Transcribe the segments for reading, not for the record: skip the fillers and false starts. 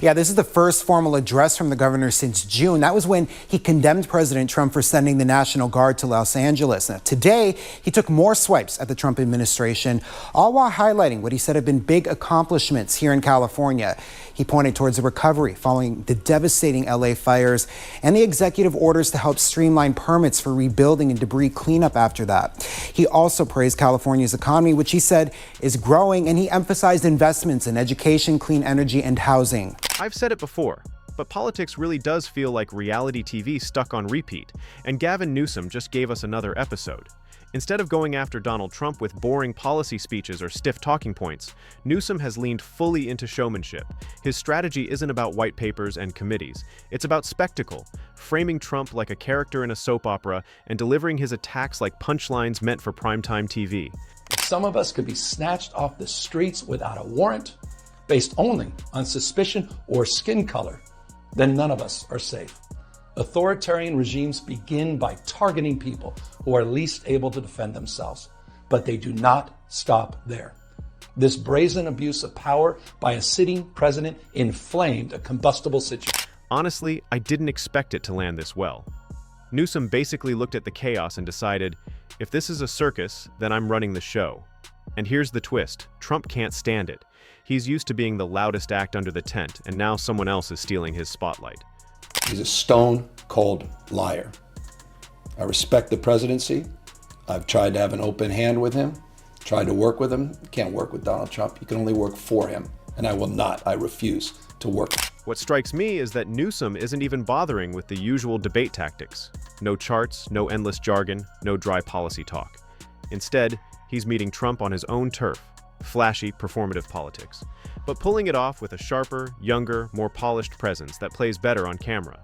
Yeah, this is the first formal address from the governor since June. That was when he condemned President Trump for sending the National Guard to Los Angeles. Now, today, he took more swipes at the Trump administration, all while highlighting what he said have been big accomplishments here in California. He pointed towards the recovery following the devastating LA fires and the executive orders to help streamline permits for rebuilding and debris cleanup after that. He also praised California's economy, which he said is growing, and he emphasized investments in education, clean energy, and housing. I've said it before, but politics really does feel like reality TV stuck on repeat, and Gavin Newsom just gave us another episode. Instead of going after Donald Trump with boring policy speeches or stiff talking points, Newsom has leaned fully into showmanship. His strategy isn't about white papers and committees. It's about spectacle, framing Trump like a character in a soap opera and delivering his attacks like punchlines meant for primetime TV. Some of us could be snatched off the streets without a warrant, based only on suspicion or skin color, then none of us are safe. Authoritarian regimes begin by targeting people who are least able to defend themselves, but they do not stop there. This brazen abuse of power by a sitting president inflamed a combustible situation. Honestly, I didn't expect it to land this well. Newsom basically looked at the chaos and decided, if this is a circus, then I'm running the show. And here's the twist, Trump can't stand it. He's used to being the loudest act under the tent, and now someone else is stealing his spotlight. He's a stone-cold liar. I respect the presidency. I've tried to have an open hand with him, tried to work with him. You can't work with Donald Trump. You can only work for him, and I will not. I refuse to work. What strikes me is that Newsom isn't even bothering with the usual debate tactics. No charts, no endless jargon, no dry policy talk. Instead, he's meeting Trump on his own turf. Flashy, performative politics, but pulling it off with a sharper, younger, more polished presence that plays better on camera.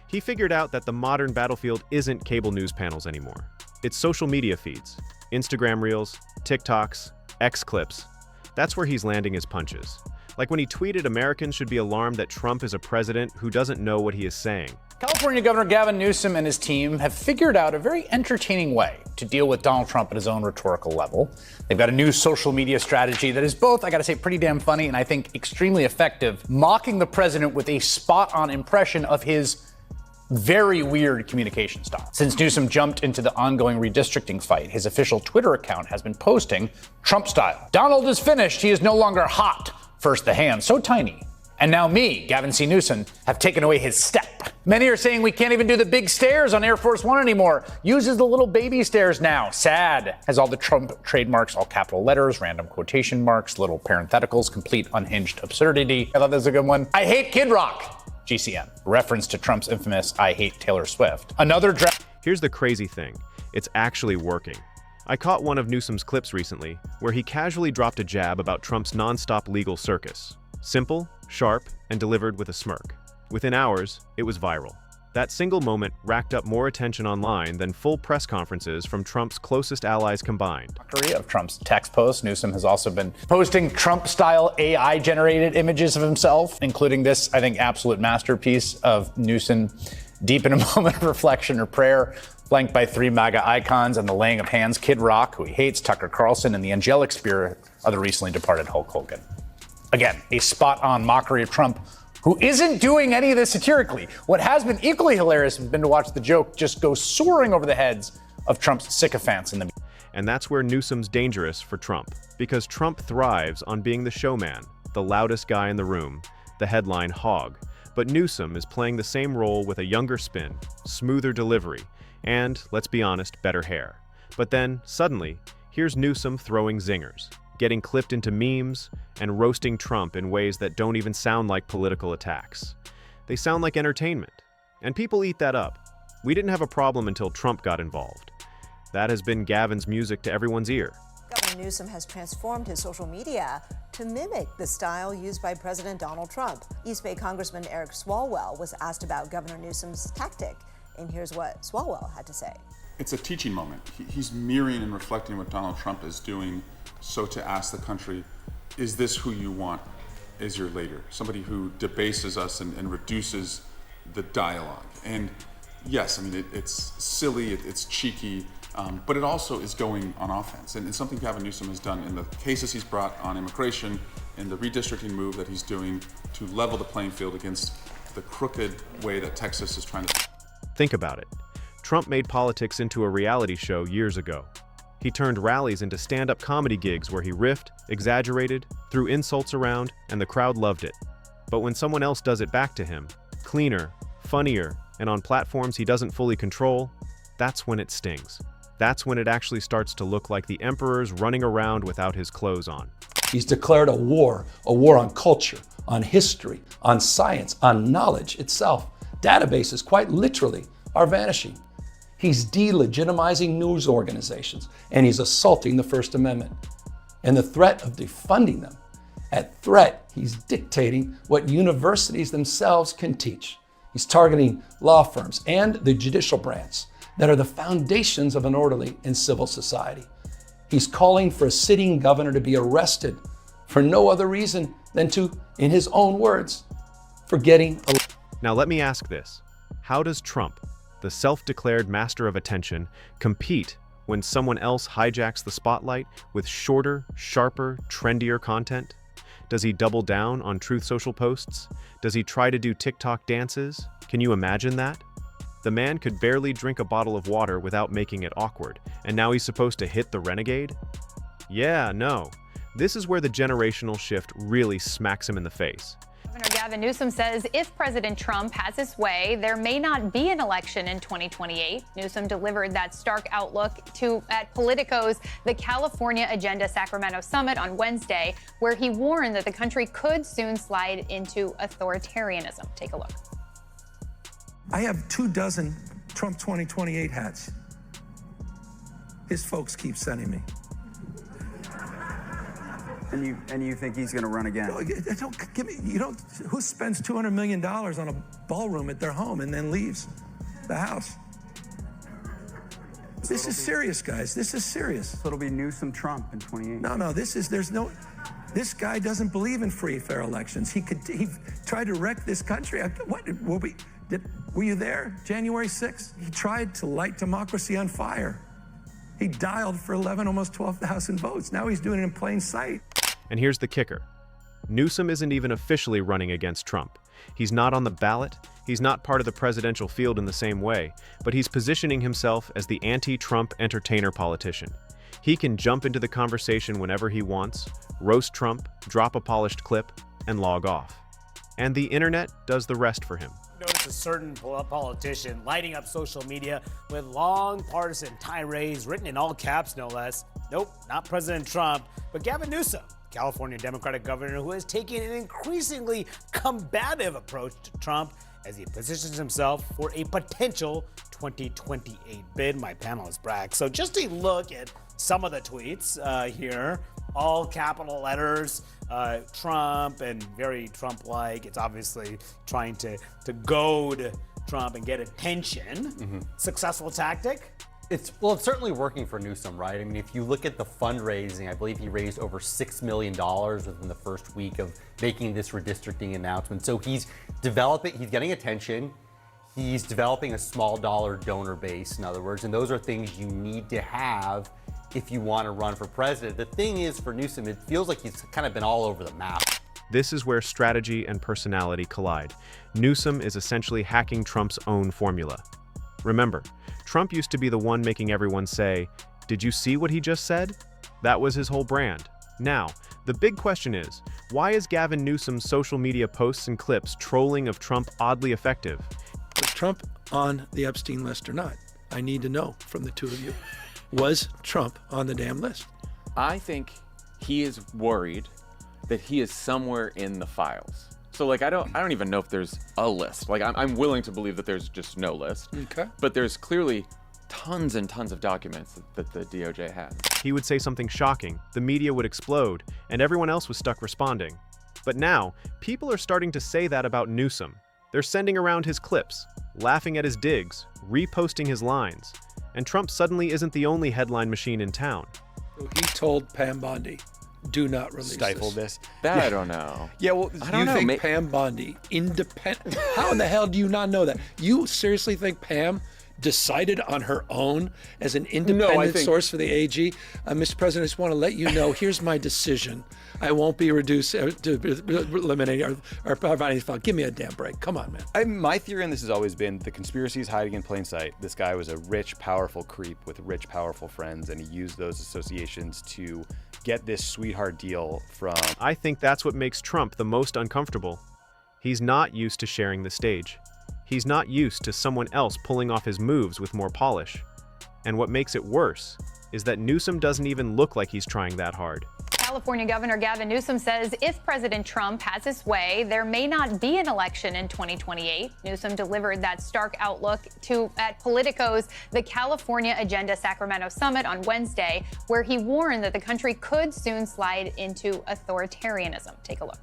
He figured out that the modern battlefield isn't cable news panels anymore. It's social media feeds, Instagram Reels, TikToks, X clips. That's where he's landing his punches. Like when he tweeted Americans should be alarmed that Trump is a president who doesn't know what he is saying. California Governor Gavin Newsom and his team have figured out a very entertaining way to deal with Donald Trump at his own rhetorical level. They've got a new social media strategy that is both, I gotta say, pretty damn funny and I think extremely effective, mocking the president with a spot-on impression of his very weird communication style. Since Newsom jumped into the ongoing redistricting fight, his official Twitter account has been posting Trump style. Donald is finished. He is no longer hot. First the hand, so tiny. And now me, Gavin C. Newsom, have taken away his step. Many are saying we can't even do the big stairs on Air Force One anymore. Uses the little baby stairs now. Sad. Has all the Trump trademarks, all capital letters, random quotation marks, little parentheticals, complete unhinged absurdity. I thought that was a good one. I hate Kid Rock. GCN. Reference to Trump's infamous I hate Taylor Swift. Another draft. Here's the crazy thing. It's actually working. I caught one of Newsom's clips recently where he casually dropped a jab about Trump's nonstop legal circus. Simple, sharp, and delivered with a smirk. Within hours, it was viral. That single moment racked up more attention online than full press conferences from Trump's closest allies combined. Of Trump's text posts, Newsom has also been posting Trump-style AI-generated images of himself, including this, I think, absolute masterpiece of Newsom deep in a moment of reflection or prayer, flanked by three MAGA icons and the laying of hands, Kid Rock, who he hates, Tucker Carlson, and the angelic spirit of the recently departed Hulk Hogan. Again, a spot-on mockery of Trump, who isn't doing any of this satirically. What has been equally hilarious has been to watch the joke just go soaring over the heads of Trump's sycophants in the media. And that's where Newsom's dangerous for Trump, because Trump thrives on being the showman, the loudest guy in the room, the headline hog. But Newsom is playing the same role with a younger spin, smoother delivery, and, let's be honest, better hair. But then, suddenly, here's Newsom throwing zingers, getting clipped into memes, and roasting Trump in ways that don't even sound like political attacks. They sound like entertainment, and people eat that up. We didn't have a problem until Trump got involved. That has been Gavin's music to everyone's ear. Governor Newsom has transformed his social media to mimic the style used by President Donald Trump. East Bay Congressman Eric Swalwell was asked about Governor Newsom's tactic, and here's what Swalwell had to say. It's a teaching moment. He's mirroring and reflecting what Donald Trump is doing. So to ask the country, is this who you want as your leader? Somebody who debases us and reduces the dialogue. And yes, I mean, it's silly, it's cheeky, but it also is going on offense. And it's something Gavin Newsom has done in the cases he's brought on immigration, in the redistricting move that he's doing to level the playing field against the crooked way that Texas is trying to. Think about it. Trump made politics into a reality show years ago. He turned rallies into stand-up comedy gigs where he riffed, exaggerated, threw insults around, and the crowd loved it. But when someone else does it back to him, cleaner, funnier, and on platforms he doesn't fully control, that's when it stings. That's when it actually starts to look like the emperor's running around without his clothes on. He's declared a war on culture, on history, on science, on knowledge itself. Databases, quite literally, are vanishing. He's delegitimizing news organizations, and he's assaulting the First Amendment. And the threat of defunding them, at threat, he's dictating what universities themselves can teach. He's targeting law firms and the judicial branch that are the foundations of an orderly and civil society. He's calling for a sitting governor to be arrested for no other reason than to, in his own words, for getting elected. Now let me ask this. How does Trump, the self-declared master of attention, compete when someone else hijacks the spotlight with shorter, sharper, trendier content? Does he double down on Truth Social posts? Does he try to do TikTok dances? Can you imagine that? The man could barely drink a bottle of water without making it awkward, and now he's supposed to hit the renegade? Yeah, no. This is where the generational shift really smacks him in the face. Governor Gavin Newsom says if President Trump has his way, there may not be an election in 2028. Newsom delivered that stark outlook at Politico's The California Agenda Sacramento Summit on Wednesday, where he warned that the country could soon slide into authoritarianism. Take a look. I have 24 Trump 2028 hats. His folks keep sending me. And you think he's going to run again? Don't give me. Who spends $200 million on a ballroom at their home and then leaves the house? This is serious, guys. This is serious. So it'll be Newsom Trump in 28. No. This guy doesn't believe in free, fair elections. He tried to wreck this country. Were you there? January 6th? He tried to light democracy on fire. He dialed for 11, almost 12,000 votes. Now he's doing it in plain sight. And here's the kicker. Newsom isn't even officially running against Trump. He's not on the ballot, he's not part of the presidential field in the same way, but he's positioning himself as the anti-Trump entertainer politician. He can jump into the conversation whenever he wants, roast Trump, drop a polished clip, and log off. And the internet does the rest for him. Notice a certain politician lighting up social media with long partisan tirades written in all caps, no less. Nope, not President Trump, but Gavin Newsom, California Democratic governor who has taken an increasingly combative approach to Trump as he positions himself for a potential 2028 bid. My panelists brag. So just a look at some of the tweets here, all capital letters, Trump and very Trump-like. It's obviously trying to goad Trump and get attention. Successful tactic? It's certainly working for Newsom, right? I mean, if you look at the fundraising, I believe he raised over $6 million within the first week of making this redistricting announcement. So he's getting attention. He's developing a small dollar donor base, in other words, and those are things you need to have if you want to run for president. The thing is, for Newsom, it feels like he's kind of been all over the map. This is where strategy and personality collide. Newsom is essentially hacking Trump's own formula. Remember, Trump used to be the one making everyone say, "Did you see what he just said?" That was his whole brand. Now, the big question is, why is Gavin Newsom's social media posts and clips trolling of Trump oddly effective? Was Trump on the Epstein list or not? I need to know from the two of you. Was Trump on the damn list? I think he is worried that he is somewhere in the files. So I don't even know if there's a list. I'm willing to believe that there's just no list. Okay. But there's clearly tons and tons of documents that the DOJ has. He would say something shocking, the media would explode, and everyone else was stuck responding. But now, people are starting to say that about Newsom. They're sending around his clips, laughing at his digs, reposting his lines. And Trump suddenly isn't the only headline machine in town. He told Pam Bondi, do not release Stifle this. That I don't know. Yeah, well, you think Pam Bondi, independent? How in the hell do you not know that? You seriously think Pam decided on her own as an independent source for the AG? Mr. President, I just want to let you know, here's my decision. I won't be reduced to eliminating or providing the file. Give me a damn break. Come on, man. My theory on this has always been the conspiracy is hiding in plain sight. This guy was a rich, powerful creep with rich, powerful friends, and he used those associations to get this sweetheart deal from... I think that's what makes Trump the most uncomfortable. He's not used to sharing the stage. He's not used to someone else pulling off his moves with more polish. And what makes it worse is that Newsom doesn't even look like he's trying that hard. California Governor Gavin Newsom says if President Trump has his way, there may not be an election in 2028. Newsom delivered that stark outlook at Politico's The California Agenda Sacramento Summit on Wednesday, where he warned that the country could soon slide into authoritarianism. Take a look.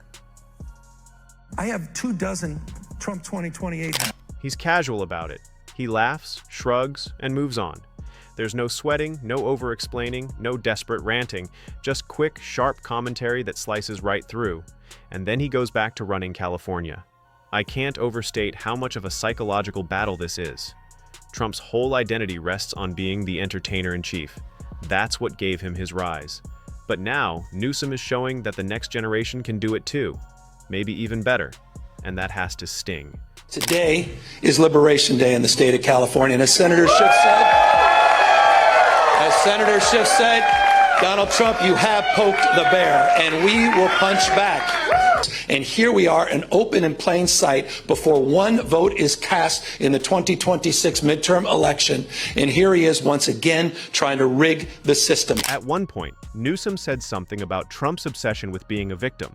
I have 24 Trump 2028 hats. He's casual about it. He laughs, shrugs, and moves on. There's no sweating, no over-explaining, no desperate ranting, just quick, sharp commentary that slices right through. And then he goes back to running California. I can't overstate how much of a psychological battle this is. Trump's whole identity rests on being the entertainer-in-chief. That's what gave him his rise. But now, Newsom is showing that the next generation can do it too. Maybe even better. And that has to sting. Today is Liberation Day in the state of California, and as Senator Schiff said, Donald Trump, you have poked the bear, and we will punch back. And here we are, an open and plain sight before one vote is cast in the 2026 midterm election. And here he is once again trying to rig the system. At one point, Newsom said something about Trump's obsession with being a victim.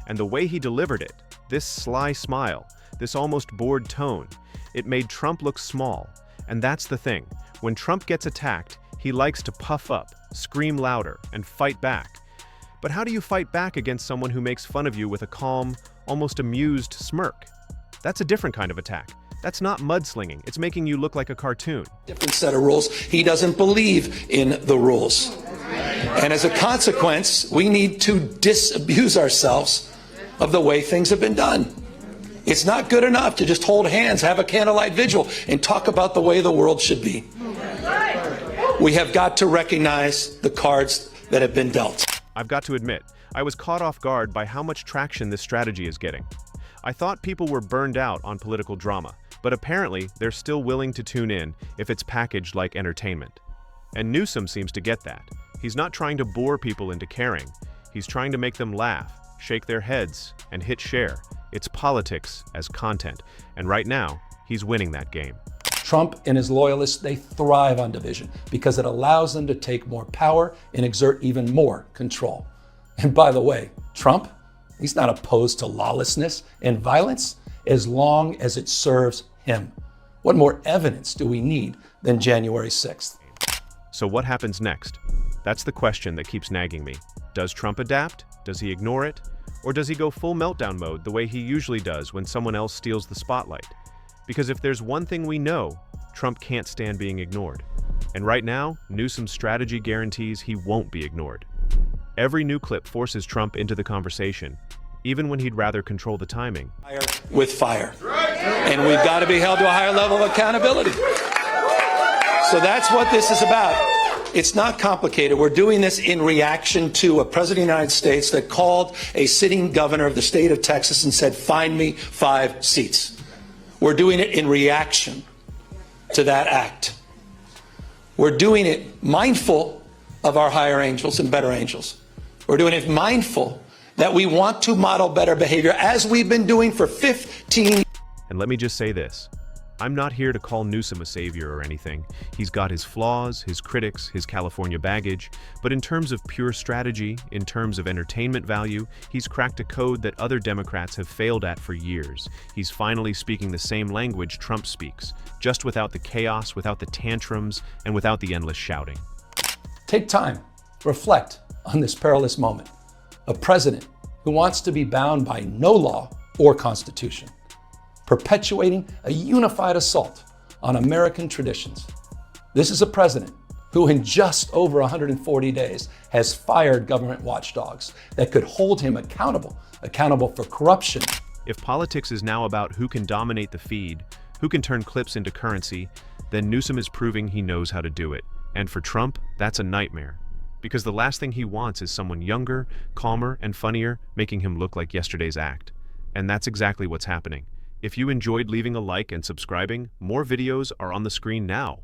And the way he delivered it, this sly smile, this almost bored tone, it made Trump look small. And that's the thing. When Trump gets attacked, he likes to puff up, scream louder, and fight back. But how do you fight back against someone who makes fun of you with a calm, almost amused smirk? That's a different kind of attack. That's not mudslinging. It's making you look like a cartoon. Different set of rules. He doesn't believe in the rules. And as a consequence, we need to disabuse ourselves of the way things have been done. It's not good enough to just hold hands, have a candlelight vigil, and talk about the way the world should be. We have got to recognize the cards that have been dealt. I've got to admit, I was caught off guard by how much traction this strategy is getting. I thought people were burned out on political drama, but apparently they're still willing to tune in if it's packaged like entertainment. And Newsom seems to get that. He's not trying to bore people into caring. He's trying to make them laugh, shake their heads, and hit share. It's politics as content, and right now, he's winning that game. Trump and his loyalists, they thrive on division because it allows them to take more power and exert even more control. And by the way, Trump, he's not opposed to lawlessness and violence as long as it serves him. What more evidence do we need than January 6th? So what happens next? That's the question that keeps nagging me. Does Trump adapt? Does he ignore it? Or does he go full meltdown mode the way he usually does when someone else steals the spotlight? Because if there's one thing we know, Trump can't stand being ignored. And right now, Newsom's strategy guarantees he won't be ignored. Every new clip forces Trump into the conversation, even when he'd rather control the timing. With fire. And we've got to be held to a higher level of accountability. So that's what this is about. It's not complicated. We're doing this in reaction to a president of the United States that called a sitting governor of the state of Texas and said, find me 5 seats. We're doing it in reaction to that act. We're doing it mindful of our higher angels and better angels. We're doing it mindful that we want to model better behavior as we've been doing for 15 years. And let me just say this. I'm not here to call Newsom a savior or anything. He's got his flaws, his critics, his California baggage, but in terms of pure strategy, in terms of entertainment value, he's cracked a code that other Democrats have failed at for years. He's finally speaking the same language Trump speaks, just without the chaos, without the tantrums, and without the endless shouting. Take time, reflect on this perilous moment. A president who wants to be bound by no law or constitution, perpetuating a unified assault on American traditions. This is a president who in just over 140 days has fired government watchdogs that could hold him accountable for corruption. If politics is now about who can dominate the feed, who can turn clips into currency, then Newsom is proving he knows how to do it. And for Trump, that's a nightmare. Because the last thing he wants is someone younger, calmer, and funnier, making him look like yesterday's act. And that's exactly what's happening. If you enjoyed leaving a like and subscribing, more videos are on the screen now.